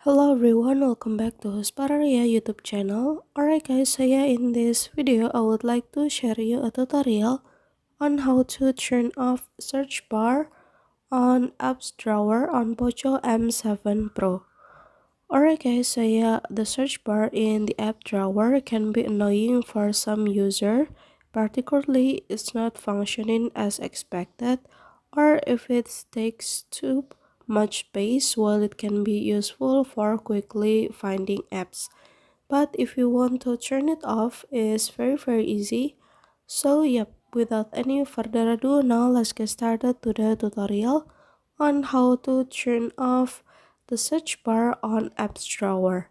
Hello everyone, welcome back to Hospararia YouTube channel. Alright guys, so yeah, in this video I would like to share you a tutorial on how to turn off search bar on apps drawer on Poco M7 Pro. Alright guys, so yeah, the search bar in the app drawer can be annoying for some user, particularly it's not functioning as expected or if it takes too much space. While it can be useful for quickly finding apps, but if you want to turn it off, it's very easy. So yep, without any further ado, now let's get started to the tutorial on how to turn off the search bar on apps drawer.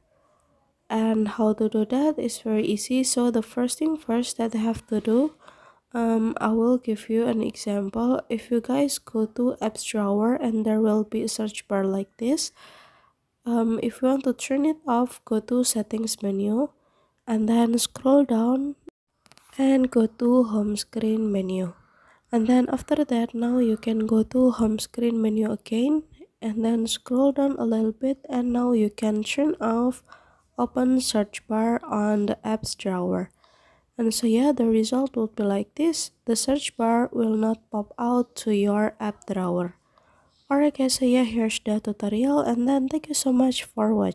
And how to do that is very easy. So the first thing first that I have to do, I will give you an example. If you guys go to apps drawer and there will be a search bar like this. If you want to turn it off, go to settings menu and then scroll down and go to home screen menu. And then after that, now you can go to home screen menu again and then scroll down a little bit, and now you can turn off open search bar on the apps drawer. And so yeah, the result would be like this. The search bar will not pop out to your app drawer. Alright guys, so yeah, here's the tutorial, and then thank you so much for watching.